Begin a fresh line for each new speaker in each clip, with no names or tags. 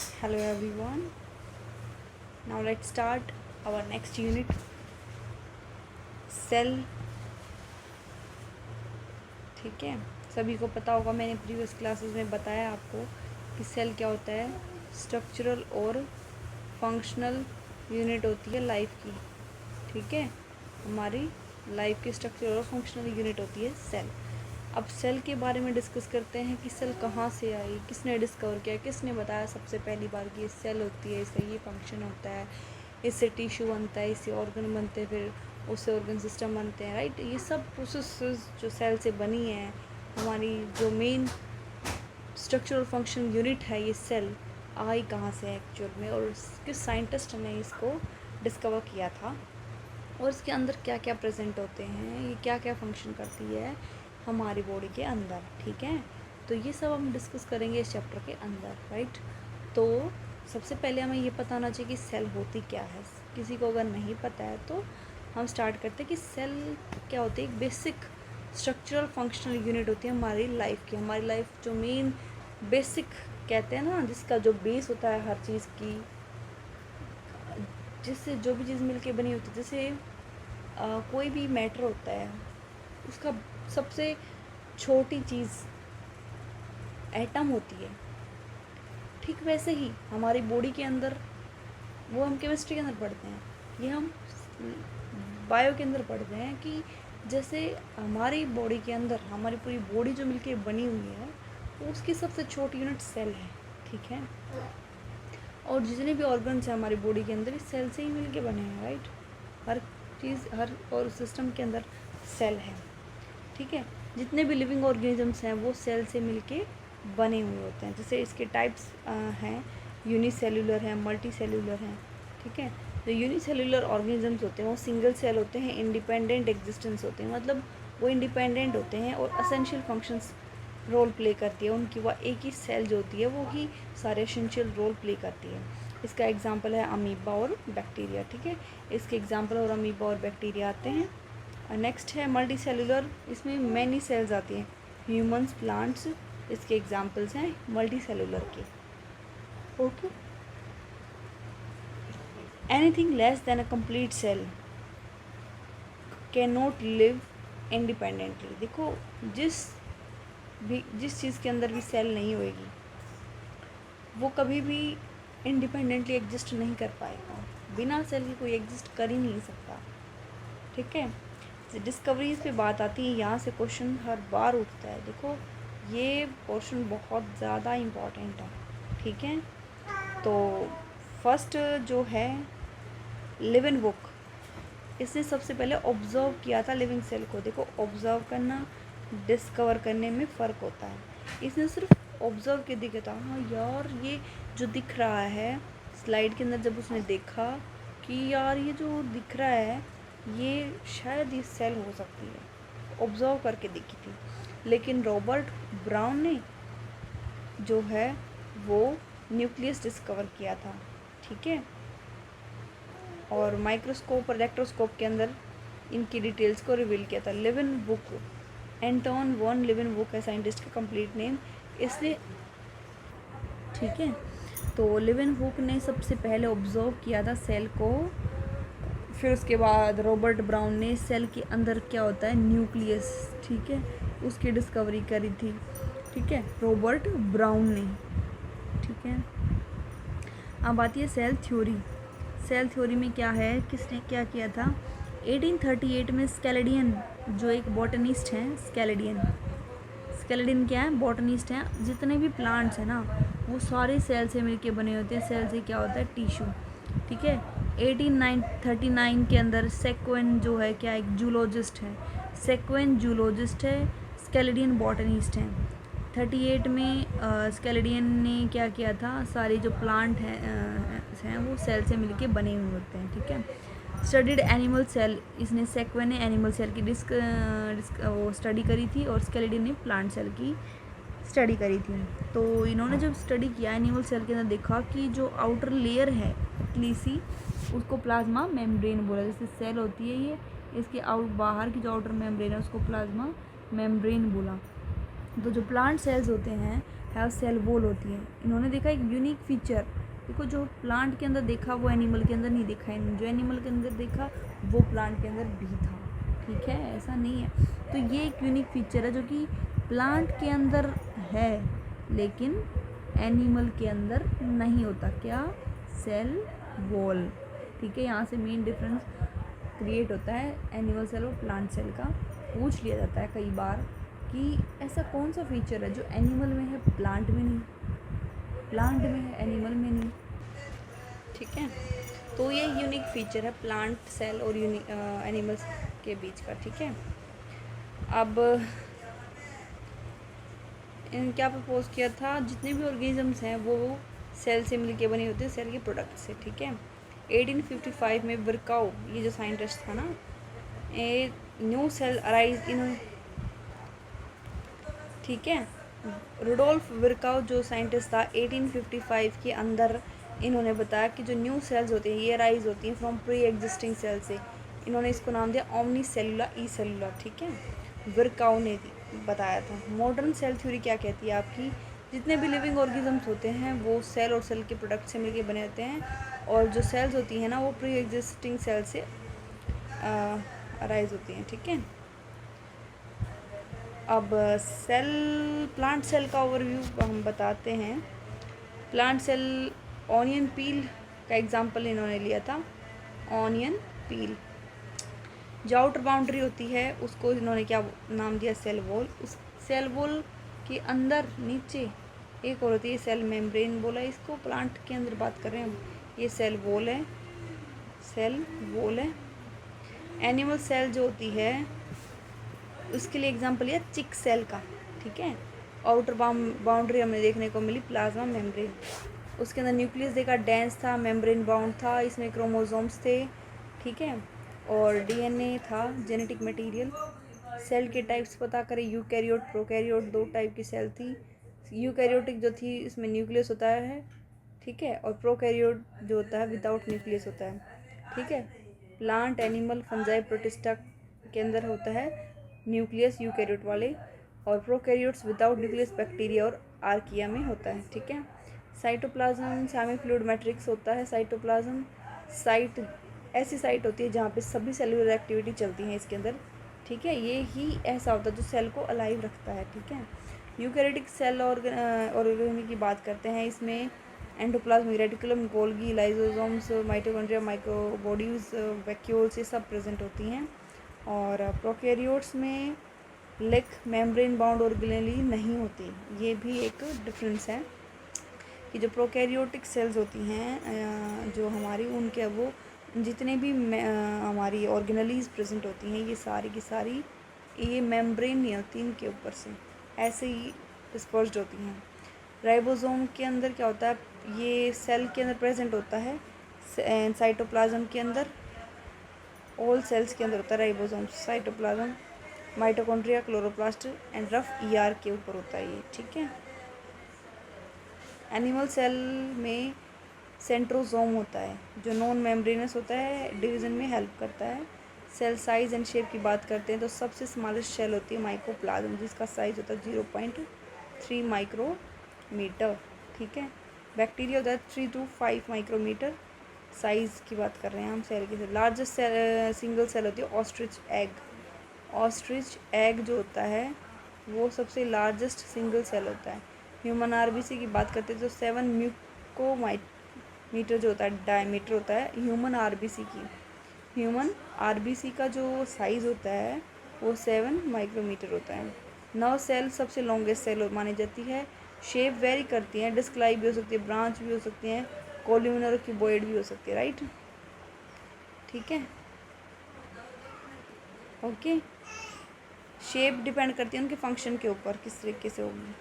Hello everyone. Now let's start our next unit, cell. ठीक है, सभी को पता होगा, मैंने प्रीवियस क्लासेस में बताया आपको कि सेल क्या होता है. स्ट्रक्चरल और फंक्शनल यूनिट होती है लाइफ की. ठीक है, हमारी लाइफ की स्ट्रक्चरल और फंक्शनल यूनिट होती है सेल. अब सेल के बारे में डिस्कस करते हैं कि सेल कहाँ से आई, किसने डिस्कवर किया, किसने बताया सबसे पहली बार कि ये सेल होती है, इसका ये फंक्शन होता है, इससे टिश्यू बनता है, इससे ऑर्गन बनते हैं, फिर उससे ऑर्गन सिस्टम बनते हैं. राइट, ये सब प्रोसेस जो सेल से बनी है, हमारी जो मेन स्ट्रक्चर और फंक्शन यूनिट है ये सेल, आई कहाँ से है एक्चुअल में, और किस साइंटिस्ट ने इसको डिस्कवर किया था, और इसके अंदर क्या क्या प्रेजेंट होते हैं, ये क्या क्या फंक्शन करती है हमारी बॉडी के अंदर. ठीक है, तो ये सब हम डिस्कस करेंगे इस चैप्टर के अंदर. राइट, तो सबसे पहले हमें ये पता होना चाहिए कि सेल होती क्या है. किसी को अगर नहीं पता है तो हम स्टार्ट करते हैं कि सेल क्या होती है. एक बेसिक स्ट्रक्चरल फंक्शनल यूनिट होती है हमारी लाइफ की. हमारी लाइफ जो मेन बेसिक कहते हैं ना, जिसका जो बेस होता है हर चीज़ की, जिससे जो भी चीज़ मिलके बनी होती है. जैसे कोई भी मैटर होता है, उसका सबसे छोटी चीज़ एटम होती है. ठीक वैसे ही हमारी बॉडी के अंदर, वो हम केमिस्ट्री के अंदर पढ़ते हैं, ये हम बायो के अंदर पढ़ते हैं कि जैसे हमारी बॉडी के अंदर हमारी पूरी बॉडी जो मिलके बनी हुई है, तो उसकी सबसे छोटी यूनिट सेल है. ठीक है, और जितने भी ऑर्गन्स हैं हमारी बॉडी के अंदर, इस सेल से ही मिलके बने हैं. राइट, हर चीज़, हर और सिस्टम के अंदर सेल है. ठीक है, जितने भी लिविंग ऑर्गेनिजम्स हैं वो सेल से मिलके बने हुए होते हैं. जैसे इसके टाइप्स हैं, यूनिसेल्यूलर हैं, मल्टी सेल्यूलर हैं. ठीक है, जो यूनिसेल्यूलर ऑर्गेनिजम्स होते हैं वो सिंगल सेल होते हैं, इंडिपेंडेंट एग्जिस्टेंस होते हैं, मतलब वो इंडिपेंडेंट होते हैं और असेंशियल फंक्शंस रोल प्ले करती है उनकी. वह एक ही सेल जो होती है वो ही सारे एसेंशियल रोल प्ले करती है. इसका एग्जांपल है अमीबा और बैक्टीरिया. ठीक है, इसके एग्जांपल और अमीबा और बैक्टीरिया आते हैं. नेक्स्ट है मल्टी सेलुलर, इसमें मैनी सेल्स आती हैं, ह्यूमंस, प्लांट्स, इसके एग्जांपल्स हैं मल्टी सेलुलर के. Okay, anything less than a complete cell can not live independently. देखो, जिस चीज़ के अंदर भी सेल नहीं होएगी वो कभी भी इंडिपेंडेंटली एग्जिस्ट नहीं कर पाएगा. बिना सेल के कोई एग्जिस्ट कर ही नहीं सकता. ठीक है, डिस्कवरीज पे बात आती है, यहाँ से क्वेश्चन हर बार उठता है. देखो, ये पोर्शन बहुत ज़्यादा इम्पॉर्टेंट है. ठीक है, तो फर्स्ट जो है लिविंग बुक, इसने सबसे पहले ऑब्जर्व किया था लिविंग सेल को. देखो, ऑब्जर्व करना डिस्कवर करने में फ़र्क होता है. इसने सिर्फ ऑब्जर्व के दिखा था, हाँ यार ये जो दिख रहा है स्लाइड के अंदर, जब उसने देखा कि यार ये जो दिख रहा है ये शायद ये सेल हो सकती है, ऑब्जर्व करके देखी थी. लेकिन रॉबर्ट ब्राउन ने जो है वो न्यूक्लियस डिस्कवर किया था. ठीक है, और माइक्रोस्कोप और इलेक्ट्रोस्कोप के अंदर इनकी डिटेल्स को रिवील किया था. Leeuwenhoek, Anton van Leeuwenhoek है साइंटिस्ट का कंप्लीट नेम. इसने, ठीक है, तो लिविंग बुक ने सबसे पहले ऑब्जर्व किया था सेल को. फिर उसके बाद रॉबर्ट ब्राउन ने सेल के अंदर क्या होता है, न्यूक्लियस, ठीक है, उसकी डिस्कवरी करी थी. ठीक है, रॉबर्ट ब्राउन ने. ठीक है, अब आती है सेल थ्योरी. सेल थ्योरी में क्या है, किसने क्या किया था. 1838 में स्केलेडियन, जो एक बॉटनिस्ट हैं, स्केलेडियन क्या है, बॉटनिस्ट हैं. जितने भी प्लांट्स हैं ना वो सारे सेल से मिलके बने होते हैं. सेल से क्या होता है, टिश्यू. ठीक है, 1839 के अंदर सेक्वेन जो है क्या, एक जूलॉजिस्ट है, सेक्वेन जूलॉजिस्ट है, स्केलेडियन बॉटनिस्ट हैं. 38 में स्केलेडियन ने क्या किया था, सारे जो प्लांट हैं वो सेल से मिलके बने हुए होते हैं. ठीक है, स्टडीड एनिमल सेल, इसने सेक्वेन ने एनिमल सेल की वो स्टडी करी थी, और स्केलेडियन ने प्लांट सेल की स्टडी करी थी. तो इन्होंने जब स्टडी किया एनिमल सेल के अंदर, देखा कि जो आउटर लेयर है पतली सी, उसको प्लाज्मा मेम्ब्रेन बोला. जैसे सेल होती है ये, इसके बाहर की जो आउटर मेम्ब्रेन है उसको प्लाज्मा मेम्ब्रेन बोला. तो जो प्लांट सेल्स होते हैं हैव सेल वॉल होती है। इन्होंने देखा एक यूनिक फीचर, देखो जो प्लांट के अंदर देखा वो एनिमल के अंदर नहीं देखा है, जो एनिमल के अंदर देखा वो प्लांट के अंदर भी था, ठीक है, ऐसा नहीं है। तो ये एक यूनिक फीचर है जो कि प्लांट के अंदर है लेकिन एनिमल के अंदर नहीं होता, क्या, सेल वॉल, ठीक है। यहाँ से मेन डिफरेंस क्रिएट होता है एनिमल सेल और प्लांट सेल का। पूछ लिया जाता है कई बार कि ऐसा कौन सा फीचर है जो एनिमल में है प्लांट में नहीं, प्लांट में है एनिमल में नहीं, ठीक है। तो ये यूनिक फीचर है प्लांट सेल और एनिमल्स के बीच का, ठीक है। अब क्या प्रपोज किया था, जितने भी ऑर्गेनिजम्स हैं वो सेल से मिलके बने होते हैं, सेल के प्रोडक्ट से, ठीक है। 1855 में वर्काउ, ये जो साइंटिस्ट था ना, a new cell arise in, ठीक है। रुडोल्फ विर्काउ जो साइंटिस्ट था 1855 के अंदर इन्होंने बताया कि जो न्यू सेल्स होती हैं ये अराइज होती हैं फ्रॉम प्री एग्जिस्टिंग सेल से। इन्होंने इसको नाम दिया ओमनी सेलुलर ई सेलुलर, ठीक है, विर्काउ ने बताया था। मॉडर्न सेल थ्योरी क्या कहती है आपकी, जितने भी लिविंग ऑर्गेनिजम्स होते हैं वो सेल और सेल के प्रोडक्ट से मिलकर बने होते हैं, और जो सेल्स होती हैं ना वो प्री एग्जिस्टिंग सेल से अराइज होती हैं, ठीक है। अब सेल, प्लांट सेल का ओवरव्यू हम बताते हैं। प्लांट सेल, ऑनियन पील का एग्जांपल इन्होंने लिया था, ऑनियन पील। जो आउटर बाउंड्री होती है उसको इन्होंने क्या नाम दिया, सेल वॉल। उस सेल वॉल के अंदर नीचे एक और होती है सेल मेम्ब्रेन बोला इसको, प्लांट के अंदर बात कर रहे हैं हम, ये सेल वॉल है, सेल वॉल है। एनिमल सेल जो होती है उसके लिए एग्जांपल है चिक सेल का, ठीक है। आउटर बाउंड्री हमें देखने को मिली प्लाज्मा मेम्ब्रेन, उसके अंदर न्यूक्लियस देखा डेंस था, मेम्ब्रेन बाउंड था, इसमें क्रोमोसोम्स थे, ठीक है, और डीएनए था, जेनेटिक मटेरियल। सेल के टाइप्स पता करें, यूकैरियोट प्रोकैरियोट, दो टाइप की सेल थी। यूकैरियोटिक जो थी इसमें न्यूक्लियस होता है, ठीक है, और प्रोकैरियोट जो होता है विदाउट न्यूक्लियस होता है, ठीक है। प्लांट, एनिमल, फंजाई, प्रोटिस्टा के अंदर होता है न्यूक्लियस यूकैरियोट वाले, और प्रोकैरियोट्स विदाउट न्यूक्लियस बैक्टीरिया और आर्किया में होता है, ठीक है। साइटोप्लाज्म, सेमी फ्लूइड मैट्रिक्स होता है साइटोप्लाज्म। साइट ऐसी साइट होती है जहाँ पे सभी सेलुलर एक्टिविटी चलती हैं इसके अंदर, ठीक है। ये ही ऐसा होता है जो सेल को अलाइव रखता है, ठीक है। यूकैरियोटिक सेल ऑर्गेनिज्म की बात करते हैं, इसमें endoplasm, reticulum, Golgi, lysosomes, mitochondria, microbodies, vacuoles, ये सब प्रेजेंट होती हैं। और प्रोकैरियोट्स में लेक, मेम्ब्रेन बाउंड ऑर्गेनेली नहीं होती, ये भी एक डिफरेंस है कि जो प्रोकैरियोटिक सेल्स होती हैं जो हमारी, उनके वो जितने भी हमारी ऑर्गेनलीज प्रेजेंट होती हैं ये सारी की सारी ये मेम्ब्रेन नहीं होती इनके ऊपर से, ऐसे ही डिस्पर्स्ड होती हैं। राइबोसोम के अंदर क्या होता है, ये सेल के अंदर प्रेजेंट होता है, साइटोप्लाज्म के अंदर, ऑल सेल्स के अंदर होता है ribosome. Cytoplasm, mitochondria, chloroplast and rough ER के ऊपर होता है ये, ठीक है। एनिमल सेल में सेंट्रोसोम होता है जो नॉन मेम्ब्रेनस होता है, डिवीज़न में हेल्प करता है। सेल साइज़ एंड शेप की बात करते हैं तो सबसे स्मॉलेस्ट सेल होती है माइकोप्लाज्म, जिसका साइज़ होता है 0.3 माइक्रोमीटर, ठीक है। बैक्टीरिया होता है 3 to 5 माइक्रोमीटर, साइज़ की बात कर रहे हैं हम सेल की। लार्जेस्ट सिंगल सेल होती है ऑस्ट्रिच एग। ऑस्ट्रिच एग जो होता है वो सबसे लार्जेस्ट सिंगल सेल होता है। ह्यूमन आरबीसी की बात करते हैं तो 7 म्यूकोमीटर जो होता है, डायमीटर होता है ह्यूमन आरबीसी की। ह्यूमन आरबीसी का जो साइज़ होता है वो 7 माइक्रोमीटर होता है। नर्व सेल सबसे लॉन्गेस्ट सेल मानी जाती है। शेप वेरी करती हैं, डिस्क लाइक भी हो सकती है, ब्रांच भी हो सकती हैं, कोल्यूमिनर क्यूबॉइड भी हो सकती है, राइट, ठीक है, ओके। शेप डिपेंड करती है उनके फंक्शन के ऊपर किस तरीके से होगी।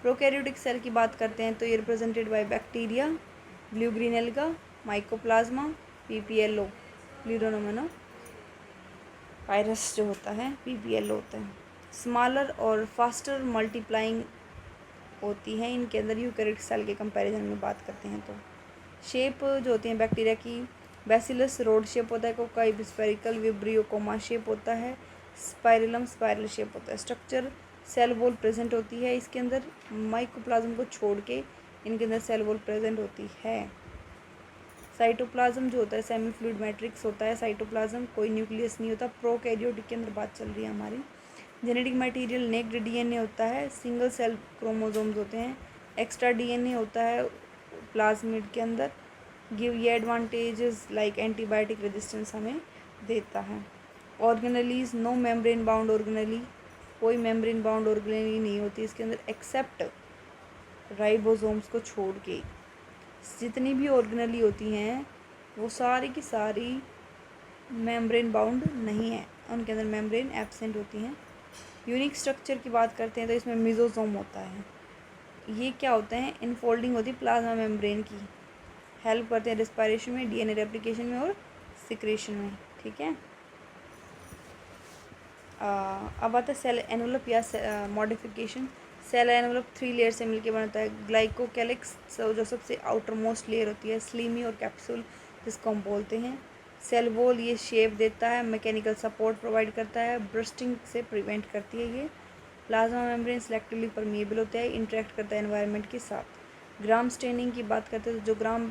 प्रोकैरियोटिक सेल की बात करते हैं तो ये represented by bacteria, blue green alga, mycoplasma, PPLO, प्लूरोनोमोना वायरस जो होता है पीपीएलओ होता है। स्मॉलर और फास्टर मल्टीप्लाइंग होती हैं इनके अंदर यूकैरियोटिक सेल के कंपैरिजन में बात करते हैं तो। शेप जो होती हैं बैक्टीरिया की, बैसिलस रोड शेप होता है, cocci spherical, vibrio coma shape होता है, स्पाइरलम स्पाइरल शेप होता है। स्ट्रक्चर सेल वॉल प्रेजेंट होती है इसके अंदर, माइकोप्लाज्म को छोड़ के इनके अंदर सेल वॉल प्रेजेंट होती है। साइटोप्लाज्म जो होता है सेमी फ्लूइड मैट्रिक्स होता है साइटोप्लाज्म, कोई न्यूक्लियस नहीं होता। प्रोकैरियोटिक के अंदर बात चल रही है हमारी। जेनेटिक मटेरियल नेक्ड डीएनए होता है, सिंगल सेल क्रोमोसोम्स होते हैं, एक्स्ट्रा डीएनए होता है प्लाज्मिड के अंदर। गिव ये एडवांटेजेस लाइक एंटीबायोटिक रेजिस्टेंस हमें देता है। Organelles no membrane bound organelle, कोई मेम्ब्रेन बाउंड ऑर्गेनली नहीं होती इसके अंदर एक्सेप्ट राइबोसोम्स को छोड़ के। जितनी भी ऑर्गेनली होती हैं वो सारी की सारी मेम्ब्रेन बाउंड नहीं है, उनके अंदर मेम्ब्रेन एब्सेंट होती हैं। यूनिक स्ट्रक्चर की बात करते हैं तो इसमें मिजोसोम होता है। ये क्या होते हैं, इनफोल्डिंग होती है प्लाज्मा मेम्ब्रेन की, हेल्प करते हैं रेस्पिरेशन में, डीएनए रेप्लिकेशन में और सिक्रेशन में। ठीक है, अब आता है सेल एनवलप या मॉडिफिकेशन। सेल एनवलप 3 लेयर से मिलकर बनता है। ग्लाइकोकैलिक्स जो सबसे आउटर मोस्ट लेयर होती है, स्लीमी और कैप्सूल जिसको हम बोलते हैं। सेल वॉल ये शेप देता है, मैकेनिकल सपोर्ट प्रोवाइड करता है, ब्रस्टिंग से प्रिवेंट करती है ये। प्लाज्मा मेम्ब्रेन सेलेक्टिवली परमिएबल होता है, इंटरेक्ट करता है एनवायरनमेंट के साथ। ग्राम स्टेनिंग की बात करते हैं तो जो ग्राम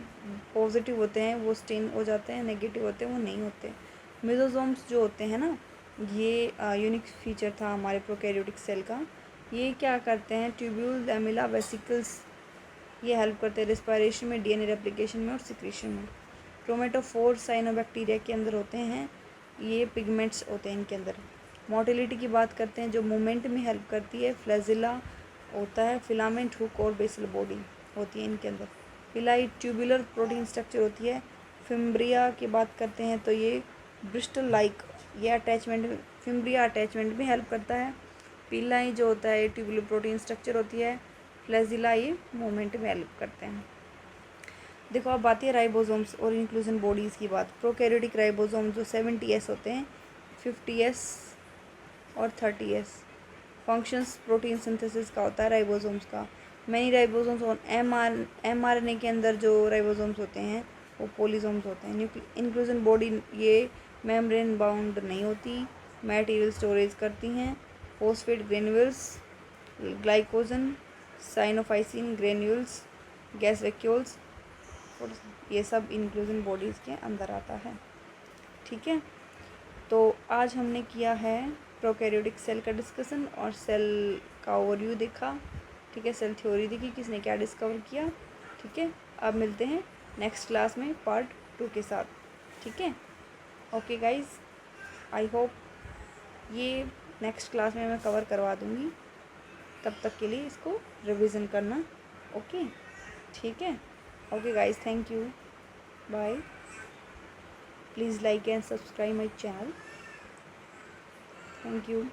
पॉजिटिव होते हैं वो स्टेन हो जाते हैं, नेगेटिव होते हैं वो नहीं होते। मिजोसोम्स जो होते हैं ना, ये यूनिक फीचर था हमारे प्रोकैरियोटिक सेल का। ये क्या करते हैं, ट्यूब्यूल्स एमिला वेसिकल्स ये हेल्प करते हैं रेस्पिरेशन में, डीएनए रेप्लिकेशन में और सिक्रेशन में। क्रोमेटोफोर साइनोबैक्टीरिया के अंदर होते हैं, ये पिगमेंट्स होते हैं इनके अंदर। मोटिलिटी की बात करते हैं जो मूवमेंट में हेल्प करती है, फ्लैजिला होता है, फिलामेंट हुक और बेसल बॉडी होती है इनके अंदर। पिलाई ट्यूबुलर प्रोटीन स्ट्रक्चर होती है। फिम्ब्रिया की बात करते हैं तो ये ब्रिस्टल लाइक, ये अटैचमेंट, फिम्ब्रिया अटैचमेंट में हेल्प करता है। पिलाई जो होता है ट्यूबुलर प्रोटीन स्ट्रक्चर होती है। फ्लैजिला ये मूवमेंट में हेल्प करते हैं। देखो अब आती है राइबोसोम्स और इंक्लूजन बॉडीज़ की बात। प्रोकैरियोटिक राइबोसोम जो 70S होते हैं, 50S और 30S। फंक्शंस प्रोटीन सिंथेसिस का होता है राइबोसोम्स का। मैनी राइबोसोम्स और mRNA के अंदर जो राइबोसोम्स होते हैं वो पोलिसोम्स होते हैं। इंक्लूजन बॉडी ये मेम्ब्रेन बाउंड नहीं होती, मटेरियल स्टोरेज करती हैं। Phosphate granules, glycogen, cyanophycin granules, gas vacuoles, ये सब इंक्लूजन बॉडीज़ के अंदर आता है। ठीक है, तो आज हमने किया है प्रोकैरियोटिक सेल का डिस्कशन और सेल का ओवरव्यू देखा। ठीक है, सेल थ्योरी देखी, किसने क्या डिस्कवर किया। ठीक है, अब मिलते हैं नेक्स्ट क्लास में पार्ट 2 के साथ। ठीक है, ओके गाइज, आई होप ये नेक्स्ट क्लास में मैं कवर करवा दूँगी, तब तक के लिए इसको रिवीजन करना। ओके, ठीक है, okay guys, thank you, bye. Please like and subscribe my channel. Thank you.